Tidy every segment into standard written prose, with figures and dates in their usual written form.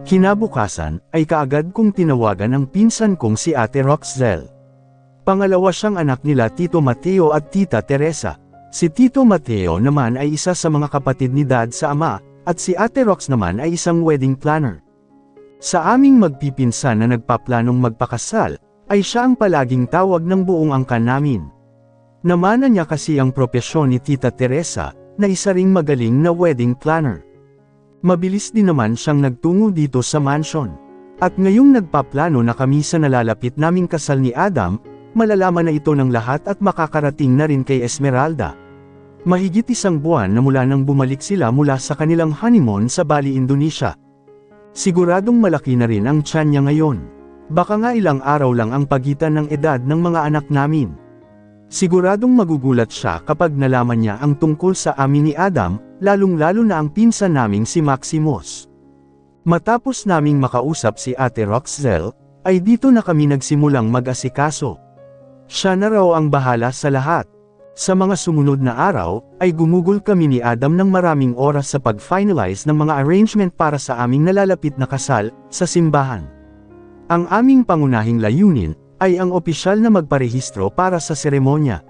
Kinabukasan, ay kaagad kong tinawagan ang pinsan kong si Ate Roxzel. Pangalawa siyang anak nila Tito Mateo at Tita Teresa. Si Tito Mateo naman ay isa sa mga kapatid ni Dad sa ama, at si Ate Rox naman ay isang wedding planner. Sa aming magpipinsan na nagpaplanong magpakasal, ay siya ang palaging tawag ng buong angkan namin. Namana niya kasi ang propesyon ni Tita Teresa, na isa ring magaling na wedding planner. Mabilis din naman siyang nagtungo dito sa mansion. At ngayong nagpaplano na kami sa nalalapit naming kasal ni Adam, malalaman na ito ng lahat at makakarating na rin kay Esmeralda. Mahigit isang buwan na mula nang bumalik sila mula sa kanilang honeymoon sa Bali, Indonesia. Siguradong malaki na rin ang tiyan niya ngayon. Baka nga ilang araw lang ang pagitan ng edad ng mga anak namin. Siguradong magugulat siya kapag nalaman niya ang tungkol sa amin ni Adam, lalong-lalo na ang pinsan naming si Maximus. Matapos naming makausap si Ate Roxzel, ay dito na kami nagsimulang mag-asikaso. Siya na raw ang bahala sa lahat. Sa mga sumunod na araw, ay gumugol kami ni Adam ng maraming oras sa pag-finalize ng mga arrangement para sa aming nalalapit na kasal, sa simbahan. Ang aming pangunahing layunin, ay ang opisyal na magparehistro para sa seremonya.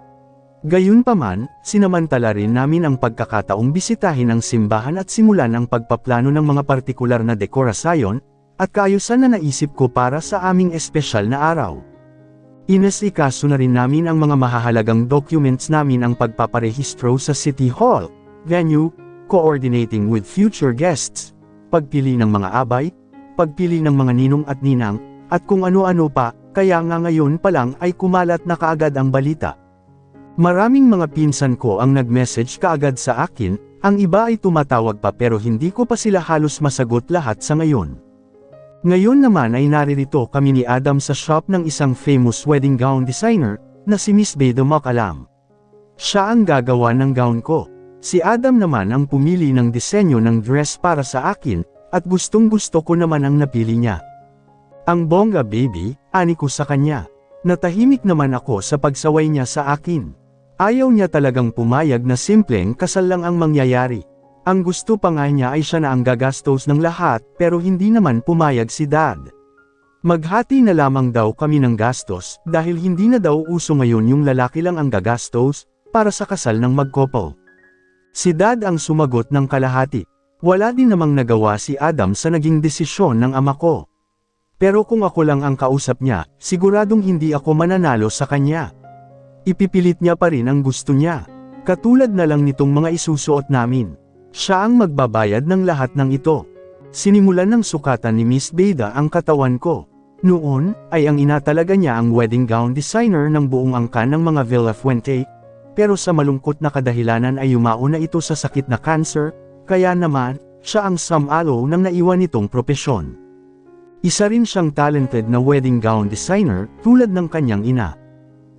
Gayunpaman, sinamantala rin namin ang pagkakataong bisitahin ang simbahan at simulan ang pagpaplano ng mga partikular na dekorasyon, at kaayusan na naisip ko para sa aming espesyal na araw. Inasikaso na rin namin ang mga mahahalagang documents namin ang pagpaparehistro sa City Hall, venue, coordinating with future guests, pagpili ng mga abay, pagpili ng mga ninong at ninang, at kung ano-ano pa, kaya nga ngayon pa lang ay kumalat na kaagad ang balita. Maraming mga pinsan ko ang nag-message kaagad sa akin, ang iba ay tumatawag pa pero hindi ko pa sila halos masagot lahat sa ngayon. Ngayon naman ay naririto kami ni Adam sa shop ng isang famous wedding gown designer, na si Miss Beda Makalam. Siya ang gagawa ng gown ko. Si Adam naman ang pumili ng disenyo ng dress para sa akin, at gustong-gusto ko naman ang napili niya. Ang bongga baby, ani ko sa kanya. Natahimik naman ako sa pagsaway niya sa akin. Ayaw niya talagang pumayag na simpleng kasal lang ang mangyayari. Ang gusto pa nga niya ay siya na ang gagastos ng lahat, pero hindi naman pumayag si Dad. Maghati na lamang daw kami ng gastos, dahil hindi na daw uso ngayon yung lalaki lang ang gagastos, para sa kasal ng mag-couple. Si Dad ang sumagot ng kalahati. Wala din namang nagawa si Adam sa naging desisyon ng ama ko. Pero kung ako lang ang kausap niya, siguradong hindi ako mananalo sa kanya. Ipipilit niya pa rin ang gusto niya. Katulad na lang nitong mga isusuot namin. Siya ang magbabayad ng lahat ng ito. Sinimulan ng sukatan ni Miss Beda ang katawan ko. Noon, ay ang ina talaga niya ang wedding gown designer ng buong angkan ng mga Villa Fuente, pero sa malungkot na kadahilanan ay yumao na ito sa sakit na cancer, kaya naman, siya ang sumalo ng naiwan nitong propesyon. Isa rin siyang talented na wedding gown designer, tulad ng kanyang ina.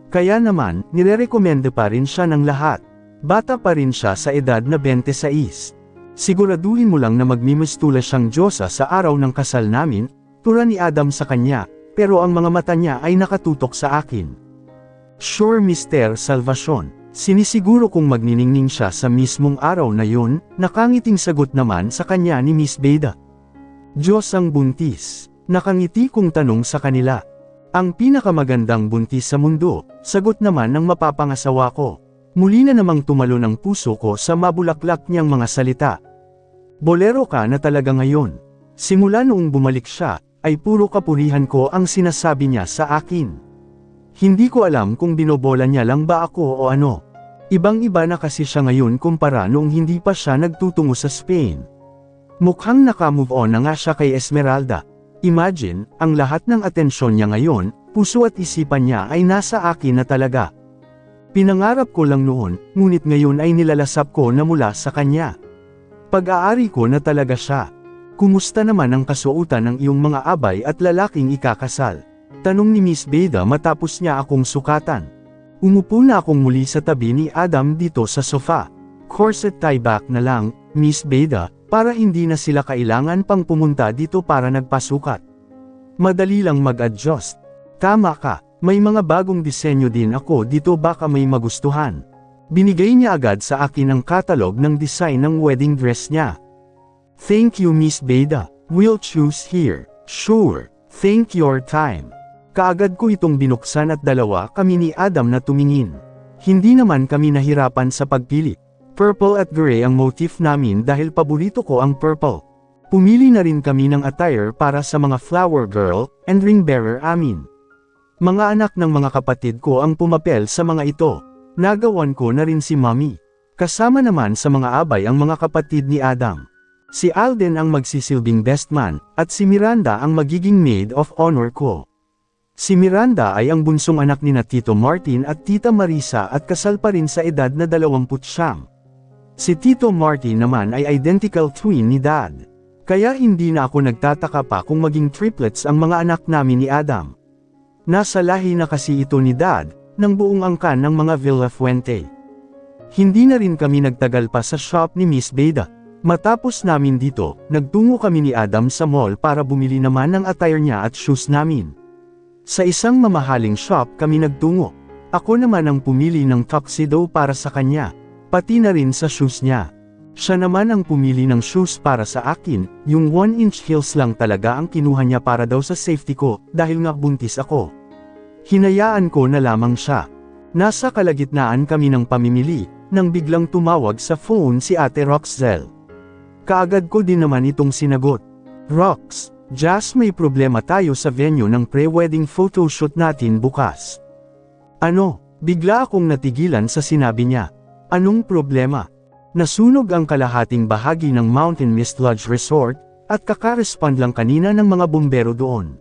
Kaya naman, nirerekomenda pa rin siya ng lahat. Bata pa rin siya sa edad na 26. Siguraduhin mo lang na magmimistula siyang Diyosa sa araw ng kasal namin, tulad ni Adam sa kanya, pero ang mga mata niya ay nakatutok sa akin. Sure Mr. Salvacion, sinisiguro kong magniningning siya sa mismong araw na yun, nakangiting sagot naman sa kanya ni Miss Beda. Diyos ang buntis. Nakangiti kong tanong sa kanila. Ang pinakamagandang buntis sa mundo, sagot naman ng mapapangasawa ko. Muli na namang tumalo ng puso ko sa mabulaklak niyang mga salita. Bolero ka na talaga ngayon. Simula noong bumalik siya, ay puro kapurihan ko ang sinasabi niya sa akin. Hindi ko alam kung binobola niya lang ba ako o ano. Ibang-iba na kasi siya ngayon kumpara noong hindi pa siya nagtutungo sa Spain. Mukhang naka-move on na nga siya kay Esmeralda. Imagine, ang lahat ng atensyon niya ngayon, puso at isipan niya ay nasa akin na talaga. Pinangarap ko lang noon, ngunit ngayon ay nilalasap ko na mula sa kanya. Pag-aari ko na talaga siya. Kumusta naman ang kasuotan ng iyong mga abay at lalaking ikakasal? Tanong ni Miss Beda matapos niya akong sukatan. Umupo na akong muli sa tabi ni Adam dito sa sofa. Corset tie back na lang, Miss Beda, para hindi na sila kailangan pang pumunta dito para nagpasukat. Madali lang mag-adjust. Tama ka, may mga bagong disenyo din ako dito baka may magustuhan. Binigay niya agad sa akin ang katalog ng design ng wedding dress niya. Thank you Miss Beda. We'll choose here. Sure. Think your time. Kaagad ko itong binuksan at dalawa kami ni Adam na tumingin. Hindi naman kami nahirapan sa pagpili. Purple at gray ang motif namin dahil paborito ko ang purple. Pumili na rin kami ng attire para sa mga flower girl and ring bearer amin. Mga anak ng mga kapatid ko ang pumapel sa mga ito. Nagawan ko na rin si Mommy. Kasama naman sa mga abay ang mga kapatid ni Adam. Si Alden ang magsisilbing best man, at si Miranda ang magiging maid of honor ko. Si Miranda ay ang bunsong anak ni na Tito Martin at Tita Marisa at kasal pa rin sa edad na 29. Si Tito Martin naman ay identical twin ni Dad. Kaya hindi na ako nagtataka pa kung maging triplets ang mga anak namin ni Adam. Nasa lahi na kasi ito ni Dad, ng buong angkan ng mga Villafuente. Hindi na rin kami nagtagal pa sa shop ni Miss Beda. Matapos namin dito, nagtungo kami ni Adam sa mall para bumili naman ng attire niya at shoes namin. Sa isang mamahaling shop kami nagtungo. Ako naman ang pumili ng tuxedo para sa kanya, pati na rin sa shoes niya. Siya naman ang pumili ng shoes para sa akin, yung 1-inch heels lang talaga ang kinuha niya para daw sa safety ko, dahil nga buntis ako. Hinayaan ko na lamang siya. Nasa kalagitnaan kami ng pamimili, nang biglang tumawag sa phone si Ate Roxzel. Kaagad ko din naman itong sinagot. Rox, Jazz, may problema tayo sa venue ng pre-wedding photoshoot natin bukas. Ano? Bigla akong natigilan sa sinabi niya. Anong problema? Nasunog ang kalahating bahagi ng Mountain Mist Lodge Resort, at kakarespond lang kanina ng mga bumbero doon.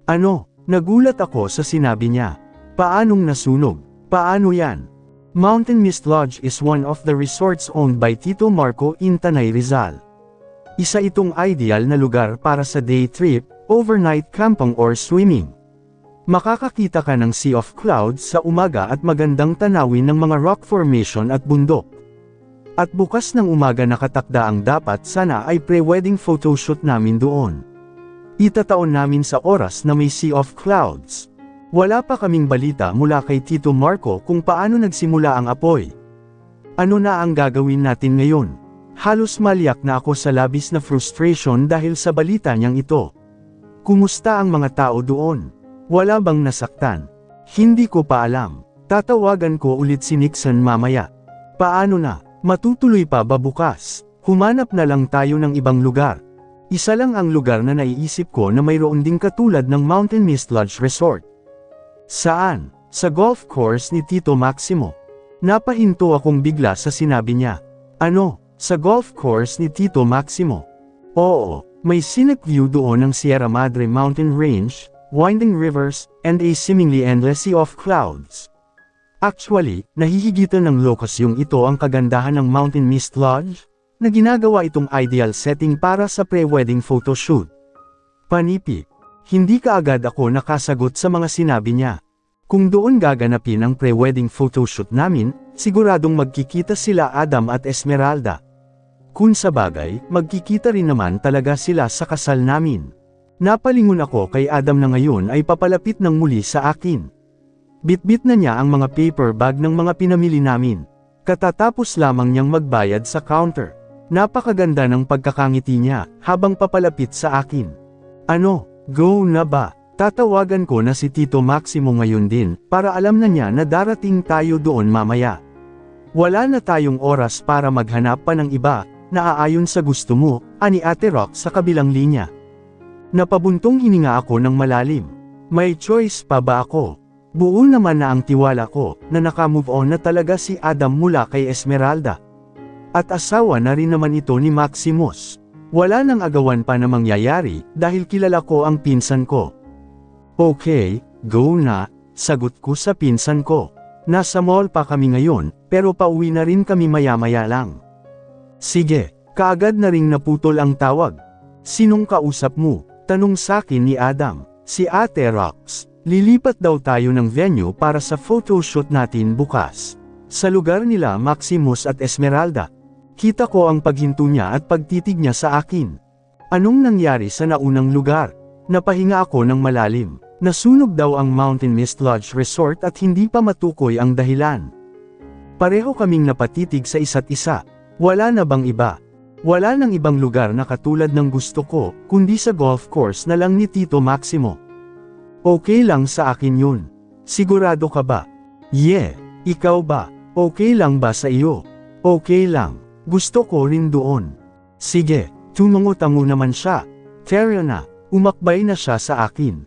Ano? Nagulat ako sa sinabi niya. Paanong nasunog? Paano yan? Mountain Mist Lodge is one of the resorts owned by Tito Marco in Tanay Rizal. Isa itong ideal na lugar para sa day trip, overnight camping or swimming. Makakakita ka ng sea of clouds sa umaga at magandang tanawin ng mga rock formation at bundok. At bukas ng umaga nakatakda ang dapat sana ay pre-wedding photoshoot namin doon. Itataon namin sa oras na may sea of clouds. Wala pa kaming balita mula kay Tito Marco kung paano nagsimula ang apoy. Ano na ang gagawin natin ngayon? Halos maliyak na ako sa labis na frustration dahil sa balita niyang ito. Kumusta ang mga tao doon? Wala bang nasaktan? Hindi ko pa alam. Tatawagan ko ulit si Nixon mamaya. Paano na? Matutuloy pa ba bukas? Humanap na lang tayo ng ibang lugar. Isa lang ang lugar na naiisip ko na mayroon ding katulad ng Mountain Mist Lodge Resort. Saan? Sa golf course ni Tito Maximo. Napahinto akong bigla sa sinabi niya. Ano? Sa golf course ni Tito Maximo? Oo, may scenic view doon ng Sierra Madre Mountain Range, winding rivers, and a seemingly endless sea of clouds. Actually, nahihigitan ng lokasyong ito ang kagandahan ng Mountain Mist Lodge, na ginagawa itong ideal setting para sa pre-wedding photoshoot. Panipi. Hindi kaagad ako nakasagot sa mga sinabi niya. Kung doon gaganapin ang pre-wedding photoshoot namin, siguradong magkikita sila Adam at Esmeralda. Kung sa bagay, magkikita rin naman talaga sila sa kasal namin. Napalingon ako kay Adam na ngayon ay papalapit ng muli sa akin. Bitbit na niya ang mga paper bag ng mga pinamili namin. Katatapos lamang niyang magbayad sa counter. Napakaganda ng pagkakangiti niya habang papalapit sa akin. Ano? Go na ba? Tatawagan ko na si Tito Maximo ngayon din, para alam na niya na darating tayo doon mamaya. Wala na tayong oras para maghanap pa ng iba, na aayon sa gusto mo, ani Ate Rock sa kabilang linya. Napabuntong hininga ako ng malalim. May choice pa ba ako? Buo naman na ang tiwala ko, na nakamove on na talaga si Adam mula kay Esmeralda. At asawa na rin naman ito ni Maximus. Wala nang agawan pa na mangyayari, dahil kilala ko ang pinsan ko. Okay, go na, sagot ko sa pinsan ko. Nasa mall pa kami ngayon, pero pauwi na rin kami maya-maya lang. Sige, kaagad na ring naputol ang tawag. Sinong kausap mo? Tanong sakin ni Adam. Si Ate Rox. Lilipat daw tayo ng venue para sa photoshoot natin bukas. Sa lugar nila Maximus at Esmeralda. Kita ko ang paghinto niya at pagtitig niya sa akin. Anong nangyari sa naunang lugar? Napahinga ako ng malalim. Nasunog daw ang Mountain Mist Lodge Resort at hindi pa matukoy ang dahilan. Pareho kaming napatitig sa isa't isa. Wala na bang iba? Wala nang ibang lugar na katulad ng gusto ko, kundi sa golf course na lang ni Tito Maximo. Okay lang sa akin yun. Sigurado ka ba? Yeah, ikaw ba? Okay lang ba sa iyo? Okay lang. Gusto ko rin doon. Sige, tumango-tango naman siya. Fair na, umakbay na siya sa akin.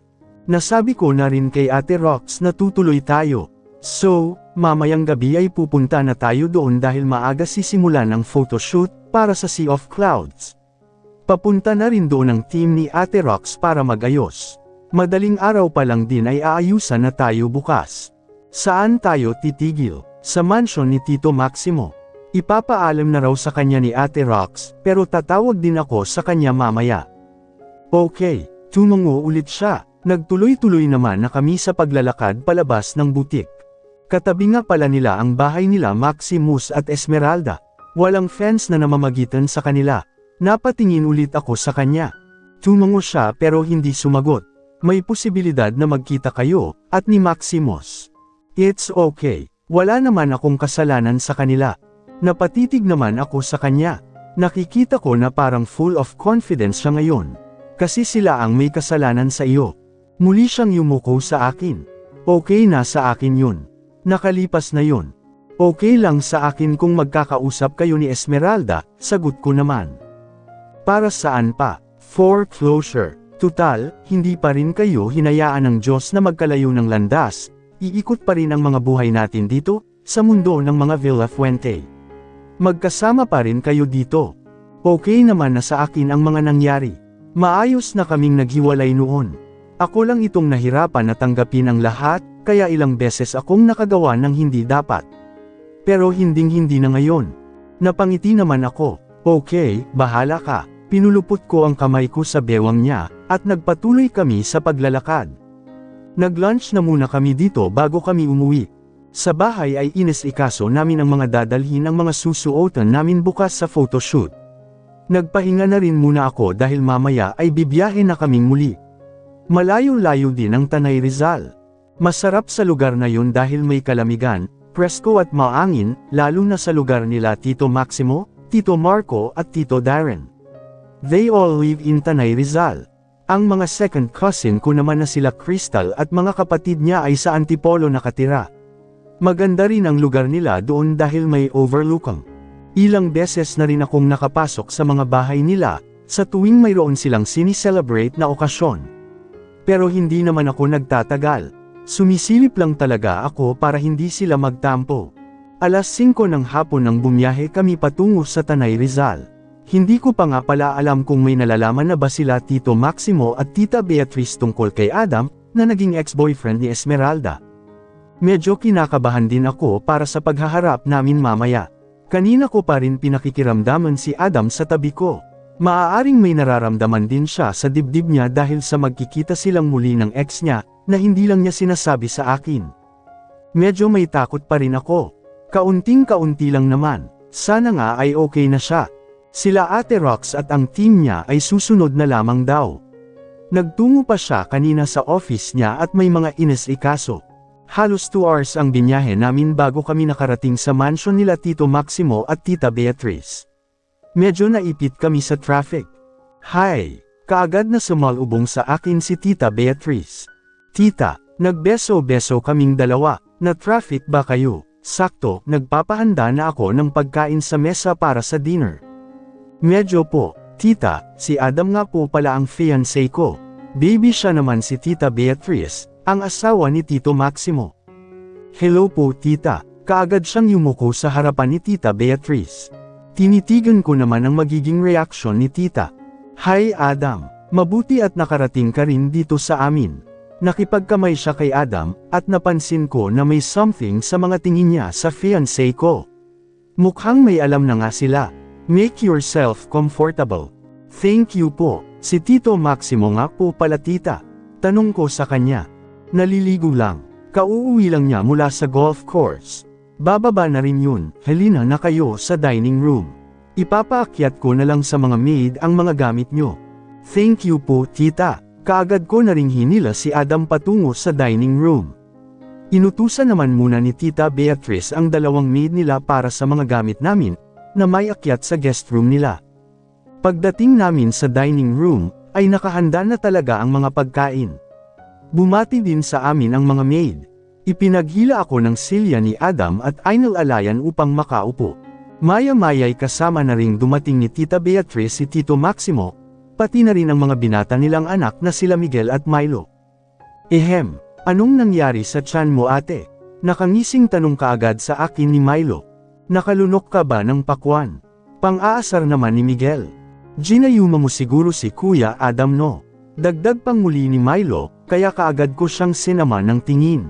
Nasabi ko na rin kay Ate Rox na tutuloy tayo. So, mamayang gabi ay pupunta na tayo doon dahil maaga sisimulan ang photoshoot para sa Sea of Clouds. Papunta na rin doon ang team ni Ate Rox para magayos. Madaling araw pa lang din ay aayusan na tayo bukas. Saan tayo titigil? Sa mansion ni Tito Maximo. Ipapaalam na raw sa kanya ni Ate Rox, pero tatawag din ako sa kanya mamaya. Okay, tumango ulit siya. Nagtuloy-tuloy naman na kami sa paglalakad palabas ng butik. Katabi nga pala nila ang bahay nila Maximus at Esmeralda. Walang fence na namamagitan sa kanila. Napatingin ulit ako sa kanya. Tumango siya pero hindi sumagot. May posibilidad na magkita kayo, at ni Maximus. It's okay. Wala naman akong kasalanan sa kanila. Napatitig naman ako sa kanya. Nakikita ko na parang full of confidence siya ngayon. Kasi sila ang may kasalanan sa iyo. Muli siyang yumuko sa akin. Okay na sa akin yun. Nakalipas na yun. Okay lang sa akin kung magkakausap kayo ni Esmeralda, sagot ko naman. Para saan pa? For closure. Tutal, hindi pa rin kayo hinayaan ng Diyos na magkalayo ng landas. Iikot pa rin ang mga buhay natin dito, sa mundo ng mga Villa Fuente. Magkasama pa rin kayo dito. Okay naman na sa akin ang mga nangyari. Maayos na kaming naghiwalay noon. Ako lang itong nahirapan na tanggapin ang lahat, kaya ilang beses akong nakagawa ng hindi dapat. Pero hinding-hindi na ngayon. Napangiti naman ako. Okay, bahala ka. Pinulupot ko ang kamay ko sa bewang niya, at nagpatuloy kami sa paglalakad. Nag-lunch na muna kami dito bago kami umuwi. Sa bahay ay inisikaso namin ang mga dadalhin ng mga susuotan namin bukas sa photoshoot. Nagpahinga na rin muna ako dahil mamaya ay bibiyahe na kaming muli. Malayo-layo din ang Tanay Rizal. Masarap sa lugar na yun dahil may kalamigan, presko at maangin, lalo na sa lugar nila Tito Maximo, Tito Marco at Tito Darren. They all live in Tanay Rizal. Ang mga second cousin ko naman na sila Crystal at mga kapatid niya ay sa Antipolo nakatira. Maganda rin ang lugar nila doon dahil may overlooking. Ilang beses na rin akong nakapasok sa mga bahay nila, sa tuwing mayroon silang sinicelebrate na okasyon. Pero hindi naman ako nagtatagal. Sumisilip lang talaga ako para hindi sila magtampo. 5:00 ng hapon nang bumiyahe kami patungo sa Tanay Rizal. Hindi ko pa nga pala alam kung may nalalaman na ba sila Tito Maximo at Tita Beatrice tungkol kay Adam, na naging ex-boyfriend ni Esmeralda. Medyo kinakabahan din ako para sa paghaharap namin mamaya. Kanina ko pa rin pinakikiramdaman si Adam sa tabi ko. Maaaring may nararamdaman din siya sa dibdib niya dahil sa magkikita silang muli ng ex niya, na hindi lang niya sinasabi sa akin. Medyo may takot pa rin ako. Kaunting-kaunti lang naman. Sana nga ay okay na siya. Sila Ate Rox at ang team niya ay susunod na lamang daw. Nagtungo pa siya kanina sa office niya at may mga inis-ikaso. Halos 2 hours ang binyahe namin bago kami nakarating sa mansion nila Tito Maximo at Tita Beatrice. Medyo naipit kami sa traffic. Hi! Kaagad na sumalubong sa akin si Tita Beatrice. Tita, nagbeso-beso kaming dalawa. Na traffic ba kayo? Sakto, nagpapahanda na ako ng pagkain sa mesa para sa dinner. Medyo po, Tita, si Adam nga po pala ang fiancé ko. Baby siya naman si Tita Beatrice, ang asawa ni Tito Maximo. Hello po Tita, kaagad siyang yumuko sa harapan ni Tita Beatrice. Tinitigan ko naman ang magiging reaksyon ni Tita. Hi Adam, mabuti at nakarating ka rin dito sa amin. Nakipagkamay siya kay Adam, at napansin ko na may something sa mga tingin niya sa fiancé ko. Mukhang may alam na nga sila. Make yourself comfortable. Thank you po, si Tito Maximo nga po pala Tita. Tanong ko sa kanya. Naliligo lang, kauuwi lang niya mula sa golf course. Bababa na rin yun, halina na kayo sa dining room. Ipapaakyat ko na lang sa mga maid ang mga gamit nyo. Thank you po Tita. Kaagad ko na ring hinila si Adam patungo sa dining room. Inutusan naman muna ni Tita Beatrice ang 2 maid nila para sa mga gamit namin, na may akyat sa guest room nila. Pagdating namin sa dining room, ay nakahanda na talaga ang mga pagkain. Bumati din sa amin ang mga maid. Ipinaghila ako ng silya ni Adam at inalalayan upang makaupo. Maya-maya'y kasama na ring dumating ni Tita Beatrice si Tito Maximo, pati na rin ang mga binata nilang anak na sila Miguel at Milo. Ehem, anong nangyari sa tiyan mo ate? Nakangising tanong kaagad sa akin ni Milo. Nakalunok ka ba ng pakwan? Pang-aasar naman ni Miguel. Ginayuma mo siguro si Kuya Adam no? Dagdag pang muli ni Milo, kaya kaagad ko siyang sinama ng tingin.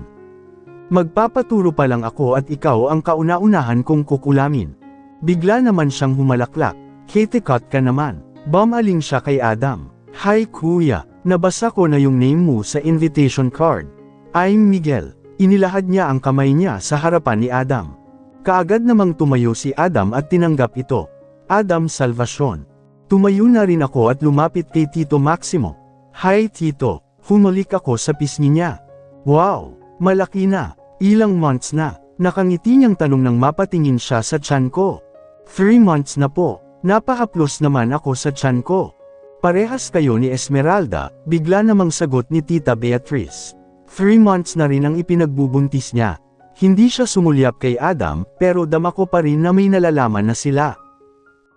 Magpapaturo pa lang ako at ikaw ang kauna-unahan kong kukulamin. Bigla naman siyang humalaklak. Kitikot ka naman. Bumaling siya kay Adam. Hi Kuya, nabasa ko na yung name mo sa invitation card. I'm Miguel. Inilahad niya ang kamay niya sa harapan ni Adam. Kaagad namang tumayo si Adam at tinanggap ito. Adam Salvacion. Tumayo na rin ako at lumapit kay Tito Maximo. Hi Tito, humalik ako sa pisngi niya. Wow, malaki na. Ilang months na. Nakangiti niyang tanong nang mapatingin siya sa tiyan ko. 3 months na po. Napahaplos naman ako sa tiyan ko. Parehas kayo ni Esmeralda, bigla namang sagot ni Tita Beatrice. 3 months na rin ang ipinagbubuntis niya. Hindi siya sumulyap kay Adam, pero dama ko pa rin na may nalalaman na sila.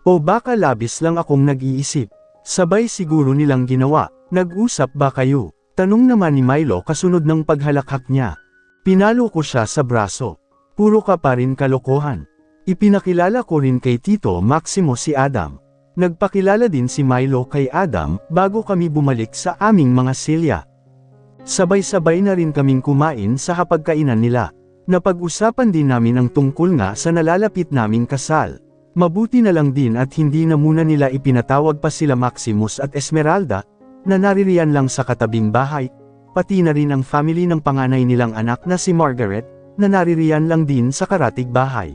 O baka labis lang akong nag-iisip. Sabay siguro nilang ginawa. Nag-usap ba kayo? Tanong naman ni Milo kasunod ng paghalakhak niya. Pinalo ko siya sa braso. Puro ka pa rin kalokohan. Ipinakilala ko rin kay Tito Maximo si Adam. Nagpakilala din si Milo kay Adam bago kami bumalik sa aming mga silya. Sabay-sabay na rin kaming kumain sa hapagkainan nila. Napag-usapan din namin ang tungkol nga sa nalalapit naming kasal. Mabuti na lang din at hindi na muna nila ipinatawag pa sila Maximus at Esmeralda, na naririyan lang sa katabing bahay, pati na rin ang family ng panganay nilang anak na si Margaret, na naririyan lang din sa karatig bahay.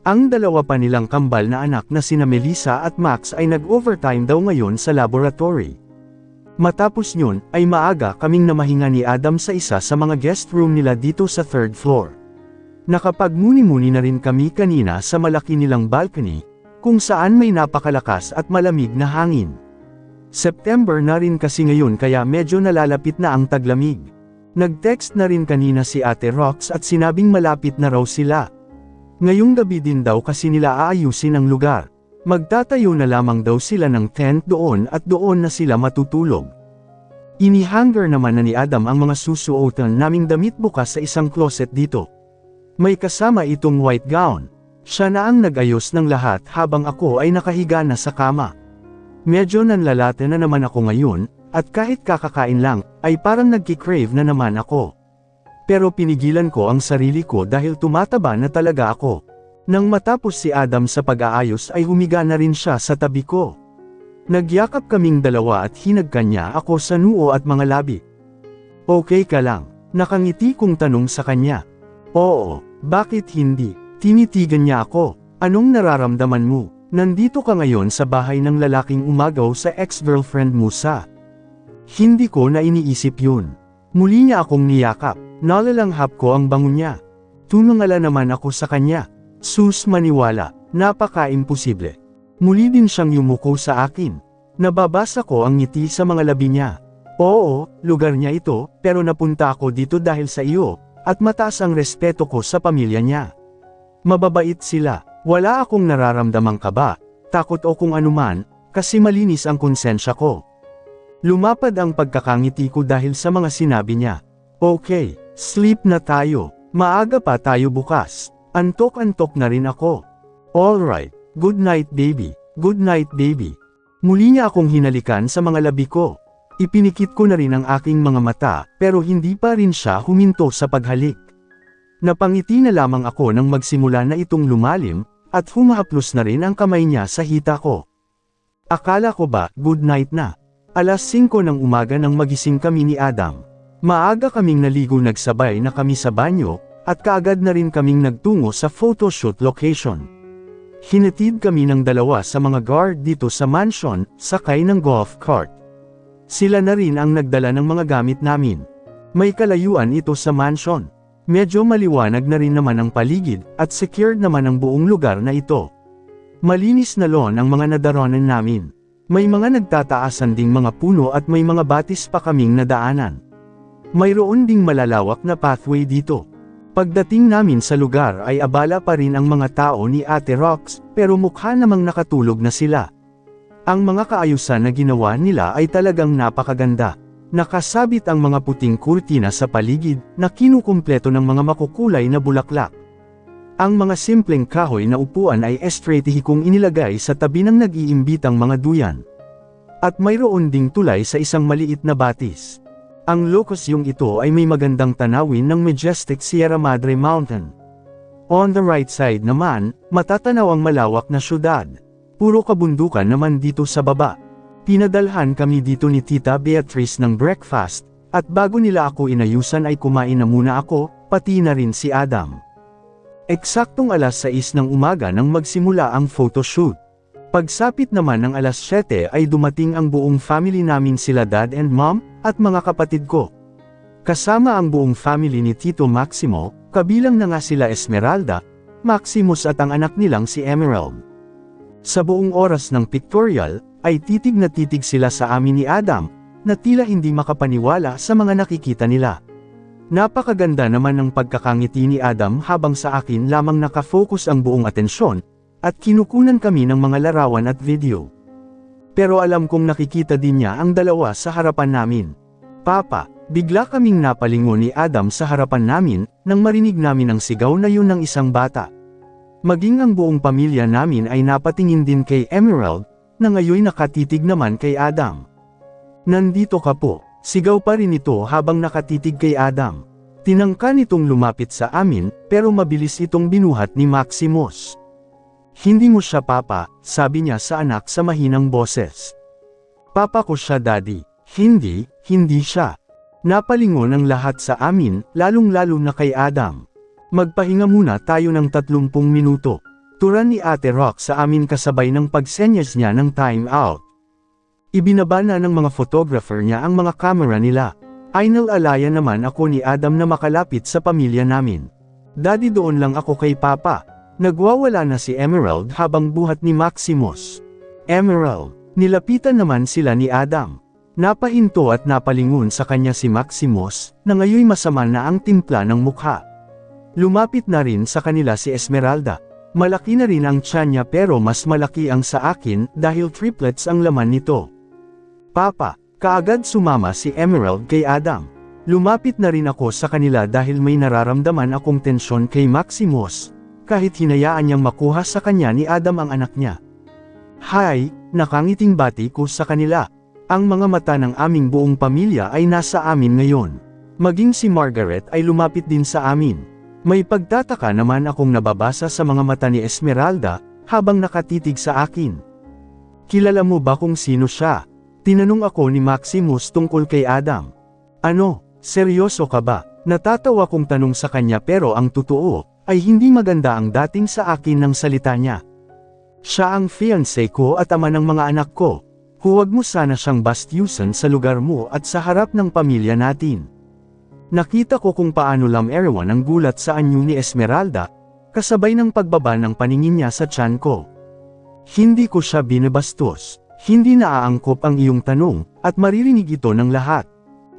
Ang dalawa pa nilang kambal na anak na sina Melissa at Max ay nag-overtime daw ngayon sa laboratory. Matapos yun, ay maaga kaming namahinga ni Adam sa isa sa mga guest room nila dito sa 3rd floor. Nakapagmuni-muni na rin kami kanina sa malaki nilang balcony, kung saan may napakalakas at malamig na hangin. September na rin kasi ngayon kaya medyo nalalapit na ang taglamig. Nag-text na rin kanina si Ate Rox at sinabing malapit na raw sila. Ngayong gabi din daw kasi nila aayusin ang lugar. Magtatayo na lamang daw sila ng tent doon at doon na sila matutulog. Inihanger naman na ni Adam ang mga susuotan naming damit bukas sa isang closet dito. May kasama itong white gown. Siya na ang nag-ayos ng lahat habang ako ay nakahiga na sa kama. Medyo nanlalate na naman ako ngayon, at kahit kakakain lang, ay parang nagki-crave na naman ako. Pero pinigilan ko ang sarili ko dahil tumataba na talaga ako. Nang matapos si Adam sa pag-aayos ay humiga na rin siya sa tabi ko. Nagyakap kaming dalawa at hinagkan niya ako sa noo at mga labi. Okay ka lang? Nakangiti kong tanong sa kanya. Oo, bakit hindi? Tinitigan niya ako. Anong nararamdaman mo? Nandito ka ngayon sa bahay ng lalaking umagaw sa ex-girlfriend mo sa... Hindi ko na iniisip yun. Muli niya akong niyakap. Nalalanghap ko ang bango niya. Tunangala naman ako sa kanya. Sus maniwala, napaka-imposible. Muli din siyang yumuko sa akin. Nababasa ko ang ngiti sa mga labi niya. Oo, lugar niya ito, pero napunta ako dito dahil sa iyo. At mataas ang respeto ko sa pamilya niya. Mababait sila, wala akong nararamdamang kaba, takot o kung anuman, kasi malinis ang konsensya ko. Lumapad ang pagkakangiti ko dahil sa mga sinabi niya. Okay, sleep na tayo, maaga pa tayo bukas, antok-antok na rin ako. Alright, good night baby, good night baby. Muli niya akong hinalikan sa mga labi ko. Ipinikit ko na rin ang aking mga mata, pero hindi pa rin siya huminto sa paghalik. Napangiti na lamang ako nang magsimula na itong lumalim, at humahaplos na rin ang kamay niya sa hita ko. Akala ko ba, good night na. 5:00 ng umaga nang magising kami ni Adam. Maaga kaming naligo nagsabay na kami sa banyo, at kaagad na rin kaming nagtungo sa photoshoot location. Hinatid kami ng dalawa sa mga guard dito sa mansion, sakay ng golf cart. Sila na rin ang nagdala ng mga gamit namin. May kalayuan ito sa mansion. Medyo maliwanag na rin naman ang paligid, at secured naman ang buong lugar na ito. Malinis na lawn ang mga nadaraanan namin. May mga nagtataasan ding mga puno at may mga batis pa kaming nadaanan. Mayroon ding malalawak na pathway dito. Pagdating namin sa lugar ay abala pa rin ang mga tao ni Ate Rox, pero mukha namang nakatulog na sila. Ang mga kaayusan na ginawa nila ay talagang napakaganda. Nakasabit ang mga puting kurtina sa paligid, na kinukumpleto ng mga makukulay na bulaklak. Ang mga simpleng kahoy na upuan ay estratehikong inilagay sa tabi ng nag-iimbitang mga duyan. At mayroon ding tulay sa isang maliit na batis. Ang locasyong ito ay may magandang tanawin ng majestic Sierra Madre Mountain. On the right side naman, matatanaw ang malawak na syudad. Puro kabundukan naman dito sa baba. Pinadalhan kami dito ni Tita Beatrice ng breakfast, at bago nila ako inayusan ay kumain na muna ako, pati na rin si Adam. Eksaktong alas 6 ng umaga nang magsimula ang photoshoot. Pagsapit naman ng alas 7 ay dumating ang buong family namin, sila dad and mom, at mga kapatid ko. Kasama ang buong family ni Tito Maximo, kabilang na nga sila Esmeralda, Maximus at ang anak nilang si Emerald. Sa buong oras ng pictorial, ay titig na titig sila sa amin ni Adam, na tila hindi makapaniwala sa mga nakikita nila. Napakaganda naman ng pagkakangiti ni Adam habang sa akin lamang nakafocus ang buong atensyon, at kinukunan kami ng mga larawan at video. Pero alam kong nakikita din niya ang dalawa sa harapan namin. Papa, bigla kaming napalingon ni Adam sa harapan namin, nang marinig namin ang sigaw na yun ng isang bata. Maging ang buong pamilya namin ay napatingin din kay Emerald, na ngayon nakatitig naman kay Adam. Nandito ka po, sigaw pa rin ito habang nakatitig kay Adam. Tinangka nitong lumapit sa amin, pero mabilis itong binuhat ni Maximus. Hindi mo siya papa, sabi niya sa anak sa mahinang boses. Papa ko siya daddy. Hindi siya. Napalingon ang lahat sa amin, lalong-lalo na kay Adam. Magpahinga muna tayo ng 30 minuto. Turan ni Ate Rox sa amin kasabay ng pagsenyas niya ng time out. Ibinaba na ng mga photographer niya ang mga camera nila. Inaalaya naman ako ni Adam na makalapit sa pamilya namin. Daddy, doon lang ako kay Papa. Nagwawala na si Emerald habang buhat ni Maximus. Emerald, nilapitan naman sila ni Adam. Napahinto at napalingon sa kanya si Maximus, na ngayon masama na ang timpla ng mukha. Lumapit na rin sa kanila si Esmeralda. Malaki na rin ang tiyan niya pero mas malaki ang sa akin dahil triplets ang laman nito. Papa, kaagad sumama si Emerald kay Adam. Lumapit na rin ako sa kanila dahil may nararamdaman akong tensyon kay Maximus, kahit hinayaan niyang makuha sa kanya ni Adam ang anak niya. Hi, nakangiting bati ko sa kanila. Ang mga mata ng aming buong pamilya ay nasa amin ngayon. Maging si Margaret ay lumapit din sa amin. May pagtataka naman akong nababasa sa mga mata ni Esmeralda, habang nakatitig sa akin. Kilala mo ba kung sino siya? Tinanong ako ni Maximus tungkol kay Adam. Ano, seryoso ka ba? Natatawa kong tanong sa kanya pero ang totoo, ay hindi maganda ang dating sa akin ng salita niya. Siya ang fiancé ko at ama ng mga anak ko. Huwag mo sana siyang bastyusan sa lugar mo at sa harap ng pamilya natin. Nakita ko kung paano lamerawan ang gulat sa anyo ni Esmeralda, kasabay ng pagbaba ng paningin niya sa tiyan ko. Hindi ko siya binabastos, hindi naaangkop ang iyong tanong, at maririnig ito ng lahat.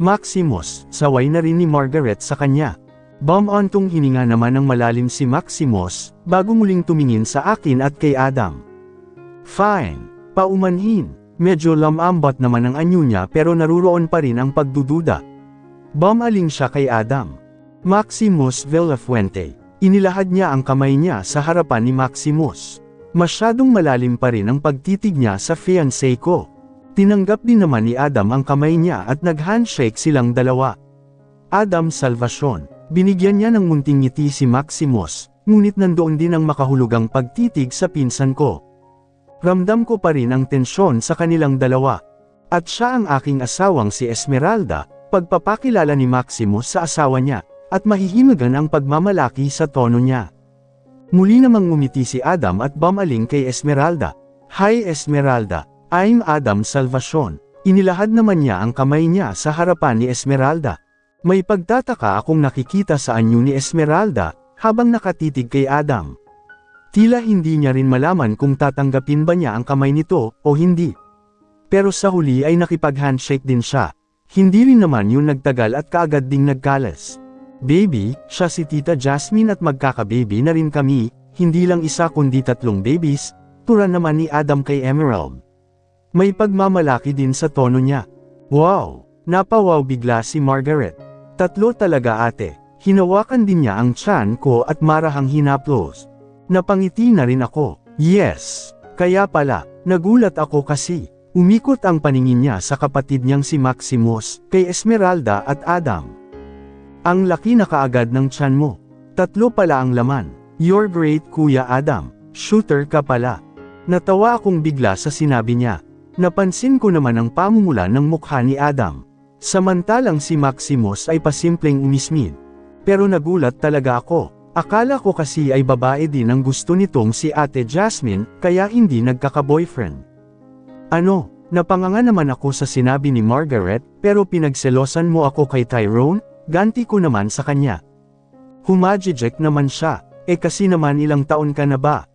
Maximus, saway na rin ni Margaret sa kanya. Bumantong hininga naman ng malalim si Maximus, bago muling tumingin sa akin at kay Adam. Fine, paumanhin, medyo lamambot naman ang anyo niya pero naruroon pa rin ang pagdududa. Bumaling siya kay Adam. Maximus Villafuente. Inilahad niya ang kamay niya sa harapan ni Maximus. Masyadong malalim pa rin ang pagtitig niya sa fiancé ko. Tinanggap din naman ni Adam ang kamay niya at nag-handshake silang dalawa. Adam Salvacion. Binigyan niya ng munting ngiti si Maximus, ngunit nandoon din ang makahulugang pagtitig sa pinsan ko. Ramdam ko pa rin ang tensyon sa kanilang dalawa. At siya ang aking asawang si Esmeralda, pagpapakilala ni Maximus sa asawa niya, at mahihimigan ang pagmamalaki sa tono niya. Muli namang ngumiti si Adam at bumaling kay Esmeralda. Hi Esmeralda, I'm Adam Salvacion. Inilahad naman niya ang kamay niya sa harapan ni Esmeralda. May pagtataka akong nakikita sa anyo ni Esmeralda, habang nakatitig kay Adam. Tila hindi niya rin malaman kung tatanggapin ba niya ang kamay nito o hindi. Pero sa huli ay nakipag-handshake din siya. Hindi rin naman yun nagtagal at kaagad ding nagkalas. Baby, siya si Tita Jasmine at magkaka-baby na rin kami, hindi lang isa kundi 3 babies, tura naman ni Adam kay Emerald. May pagmamalaki din sa tono niya. Wow! Napawaw bigla si Margaret. 3 talaga ate. Hinawakan din niya ang tiyan ko at marahang hinaplos. Napangiti na rin ako. Yes! Kaya pala, nagulat ako kasi. Umikot ang paningin niya sa kapatid niyang si Maximus, kay Esmeralda at Adam. Ang laki na kaagad ng tiyan mo. 3 pala ang laman. You're great Kuya Adam. Shooter ka pala. Natawa akong bigla sa sinabi niya. Napansin ko naman ang pamumula ng mukha ni Adam. Samantalang si Maximus ay pasimpleng umismid. Pero nagulat talaga ako. Akala ko kasi ay babae din ang gusto nitong si Ate Jasmine, kaya hindi nagkaka-boyfriend. Ano, napanganga naman ako sa sinabi ni Margaret, pero pinagselosan mo ako kay Tyrone, ganti ko naman sa kanya. Humajijek naman siya, kasi naman ilang taon ka na ba?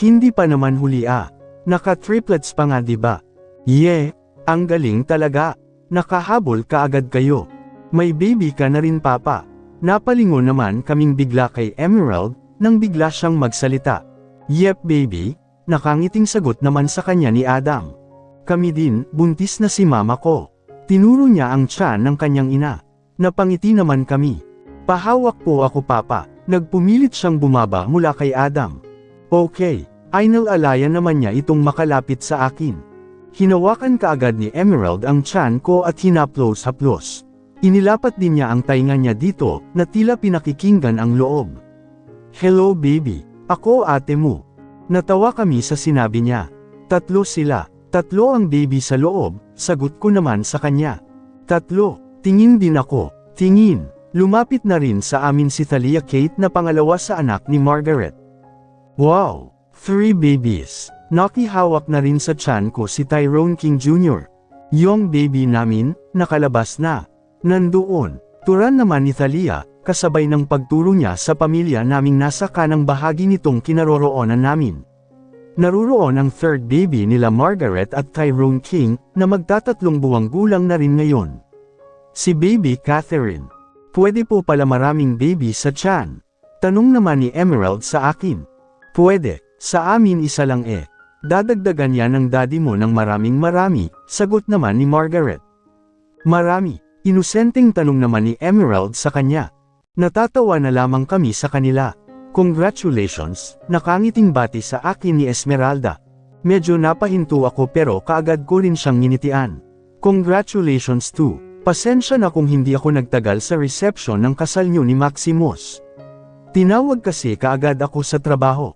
Hindi pa naman huli Naka-triplets pa nga diba? Yeah, ang galing talaga. Nakahabol ka agad kayo. May baby ka na rin papa. Napalingon naman kaming bigla kay Emerald, nang bigla siyang magsalita. Yep baby, nakangiting sagot naman sa kanya ni Adam. Kami din, buntis na si mama ko. Tinuro niya ang tiyan ng kanyang ina. Napangiti naman kami. Pahawak po ako papa, nagpumilit siyang bumaba mula kay Adam. Okay, inalalayan naman niya itong makalapit sa akin. Hinawakan kaagad ni Emerald ang tiyan ko at hinaplos-haplos. Inilapat din niya ang tainga niya dito, na tila pinakikinggan ang loob. Hello baby, ako ate mo. Natawa kami sa sinabi niya. 3 sila. 3 ang baby sa loob, sagot ko naman sa kanya. 3, tingin din ako, tingin. Lumapit na rin sa amin si Thalia Kate na pangalawa sa anak ni Margaret. Wow! 3 babies. Nakihawak na rin sa tiyan ko si Tyrone King Jr. Yung baby namin, nakalabas na. Nandoon. Turan naman ni Thalia, kasabay ng pagturo niya sa pamilya naming nasa kanang bahagi nitong kinaroroonan namin. Naruroon ang 3rd baby nila Margaret at Tyrone King, na magtatatlong buwang gulang na rin ngayon. Si baby Catherine. Pwede po pala maraming baby sa tiyan. Tanong naman ni Emerald sa akin. Pwede, sa amin isa lang Dadagdagan yan ng daddy mo ng marami, sagot naman ni Margaret. Marami, inusenteng tanong naman ni Emerald sa kanya. Natatawa na lamang kami sa kanila. Congratulations, nakangiting bati sa akin ni Esmeralda. Medyo napahinto ako pero kaagad ko rin siyang nginitian. Congratulations too. Pasensya na kung hindi ako nagtagal sa reception ng kasal niyo ni Maximus. Tinawag kasi kaagad ako sa trabaho.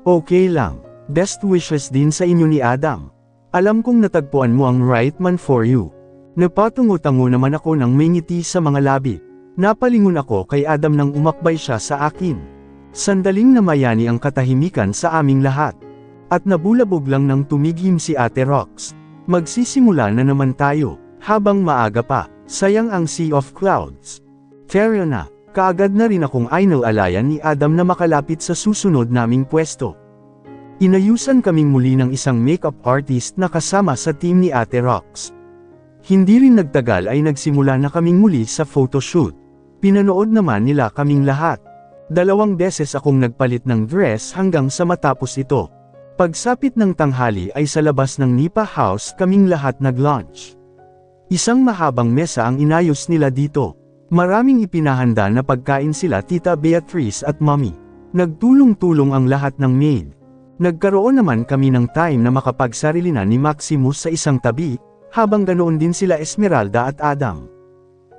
Okay lang. Best wishes din sa inyo ni Adam. Alam kong natagpuan mo ang right man for you. Napatungo-tango naman ako ng may ngiti sa mga labi. Napalingon ako kay Adam nang umakbay siya sa akin. Sandaling namayani ang katahimikan sa aming lahat. At nabulabog lang nang tumigim si Ate Rox. Magsisimula na naman tayo, habang maaga pa, sayang ang Sea of Clouds. Fair na, kaagad na rin akong inalalayan ni Adam na makalapit sa susunod naming pwesto. Inayusan kaming muli ng isang makeup artist na kasama sa team ni Ate Rox. Hindi rin nagtagal ay nagsimula na kaming muli sa photoshoot. Pinanood naman nila kaming lahat. 2 beses akong nagpalit ng dress hanggang sa matapos ito. Pagsapit ng tanghali ay sa labas ng Nipa House kaming lahat nag-lunch. Isang mahabang mesa ang inayos nila dito. Maraming ipinahanda na pagkain sila Tita Beatrice at Mommy. Nagtulong-tulong ang lahat ng maid. Nagkaroon naman kami ng time na makapagsarilina ni Maximus sa isang tabi, habang ganoon din sila Esmeralda at Adam.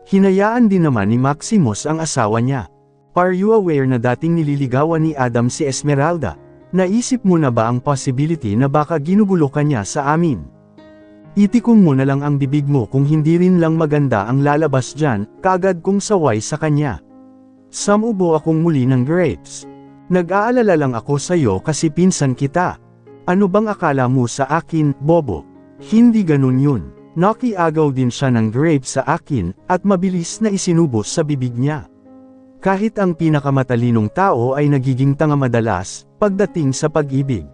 Hinayaan din naman ni Maximus ang asawa niya. Are you aware na dating nililigawan ni Adam si Esmeralda? Naisip mo na ba ang possibility na baka ginugulo ka niya sa amin? Itikong mo na lang ang bibig mo kung hindi rin lang maganda ang lalabas dyan, kaagad kong saway sa kanya. Samubo akong muli ng grapes. Nag-aalala lang ako sa'yo kasi pinsan kita. Ano bang akala mo sa akin, bobo? Hindi ganun yun. Nakiagaw din siya ng grapes sa akin, at mabilis na isinubos sa bibig niya. Kahit ang pinakamatalinong tao ay nagiging tanga madalas, pagdating sa pag-ibig.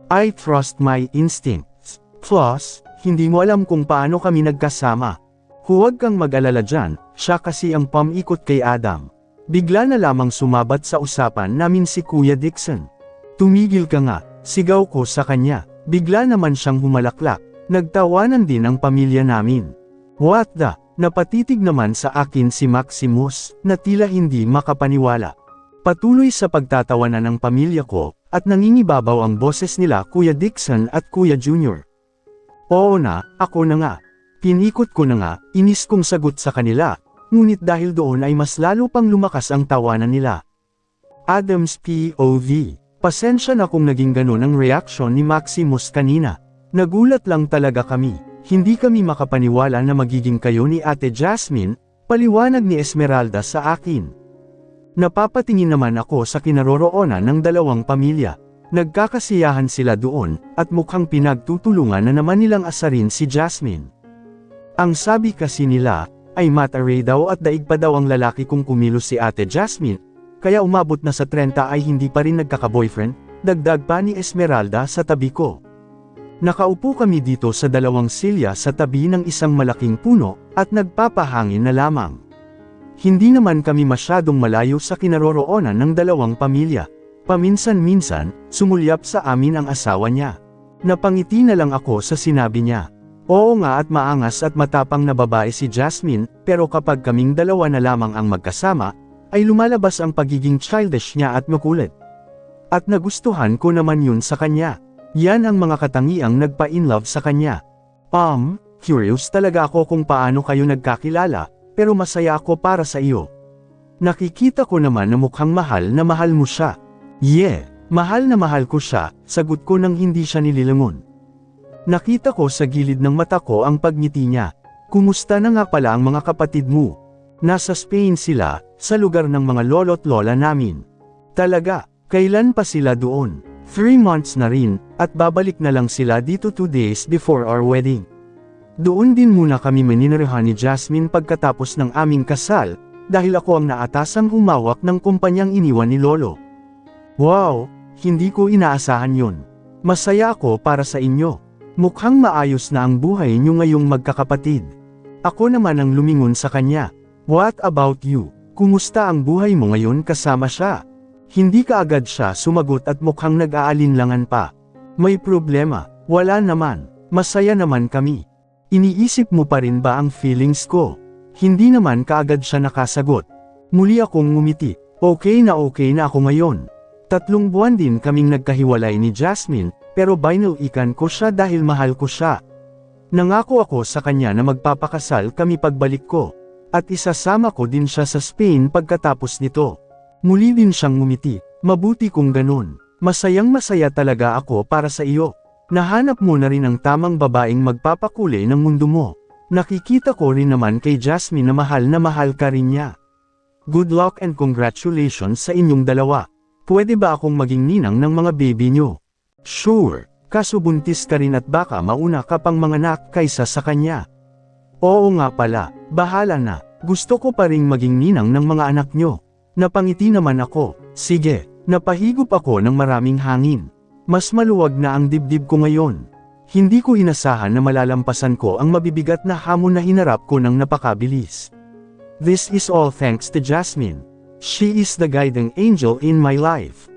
I trust my instincts. Plus, hindi mo alam kung paano kami nagkasama. Huwag kang mag-alala dyan, siya kasi ang pamikot kay Adam. Bigla na lamang sumabat sa usapan namin si Kuya Dixon. Tumigil ka nga, sigaw ko sa kanya. Bigla naman siyang humalaklak. Nagtawanan din ang pamilya namin. What the? Napatitig naman sa akin si Maximus, na tila hindi makapaniwala. Patuloy sa pagtatawanan ng pamilya ko, at nangingibabaw ang boses nila Kuya Dixon at Kuya Junior. Oo na, ako na nga. Pinikot ko na nga, inis kong sagot sa kanila, ngunit dahil doon ay mas lalo pang lumakas ang tawanan nila. Adam's POV. Pasensya na kung naging ganun ang reaksyon ni Maximus kanina. Nagulat lang talaga kami. Hindi kami makapaniwala na magiging kayo ni Ate Jasmine, paliwanag ni Esmeralda sa akin. Napapatingin naman ako sa kinaroroonan ng dalawang pamilya. Nagkakasiyahan sila doon, at mukhang pinagtutulungan na naman nilang asarin si Jasmine. Ang sabi kasi nila, ay mataray daw at daig pa daw ang lalaki kung kumilos si Ate Jasmine, kaya umabot na sa 30 ay hindi pa rin nagkaka-boyfriend, dagdag pa ni Esmeralda sa tabi ko. Nakaupo kami dito sa dalawang silya sa tabi ng isang malaking puno, at nagpapahangin na lamang. Hindi naman kami masyadong malayo sa kinaroroonan ng dalawang pamilya. Paminsan-minsan, sumulyap sa amin ang asawa niya. Napangiti na lang ako sa sinabi niya. Oo nga at maangas at matapang na babae si Jasmine, pero kapag kaming dalawa na lamang ang magkasama, ay lumalabas ang pagiging childish niya at makulit. At nagustuhan ko naman yun sa kanya. Yan ang mga katangiang nagpa-inlove sa kanya. Curious talaga ako kung paano kayo nagkakilala, pero masaya ako para sa iyo. Nakikita ko naman na mukhang mahal mo siya. Yeah, mahal na mahal ko siya, sagot ko nang hindi siya nililangon. Nakita ko sa gilid ng mata ko ang pagngiti niya. Kumusta na nga pala ang mga kapatid mo? Nasa Spain sila, sa lugar ng mga lolo't lola namin. Talaga, kailan pa sila doon? 3 months na rin, at babalik na lang sila dito 2 days before our wedding. Doon din muna kami maninirahan ni Jasmine pagkatapos ng aming kasal, dahil ako ang naatasang humawak ng kumpanyang iniwan ni Lolo. Wow, hindi ko inaasahan yun. Masaya ako para sa inyo. Mukhang maayos na ang buhay niyo ngayong magkakapatid. Ako naman ang lumingon sa kanya. What about you? Kumusta ang buhay mo ngayon kasama siya? Hindi kaagad siya sumagot at mukhang nag-aalinlangan pa. May problema? Wala naman. Masaya naman kami. Iniisip mo pa rin ba ang feelings ko? Hindi naman kaagad siya nakasagot. Muli akong ngumiti. Okay na ako ngayon. 3 buwan din kaming nagkahiwalay ni Jasmine, pero binalikan ko siya dahil mahal ko siya. Nangako ako sa kanya na magpapakasal kami pagbalik ko. At isasama ko din siya sa Spain pagkatapos nito. Muli din siyang ngumiti. Mabuti kung ganun. Masayang-masaya talaga ako para sa iyo. Nahanap mo na rin ang tamang babaeng magpapakulay ng mundo mo. Nakikita ko rin naman kay Jasmine na mahal ka rin niya. Good luck and congratulations sa inyong dalawa. Pwede ba akong maging ninang ng mga baby nyo? Sure, kaso buntis ka rin at baka mauna ka pang manganak kaysa sa kanya. Oo nga pala, bahala na. Gusto ko pa ring maging ninang ng mga anak nyo. Napangiti naman ako. Sige, napahigop ako ng maraming hangin. Mas maluwag na ang dibdib ko ngayon. Hindi ko inasahan na malalampasan ko ang mabibigat na hamon na hinarap ko ng napakabilis. This is all thanks to Jasmine. She is the guiding angel in my life.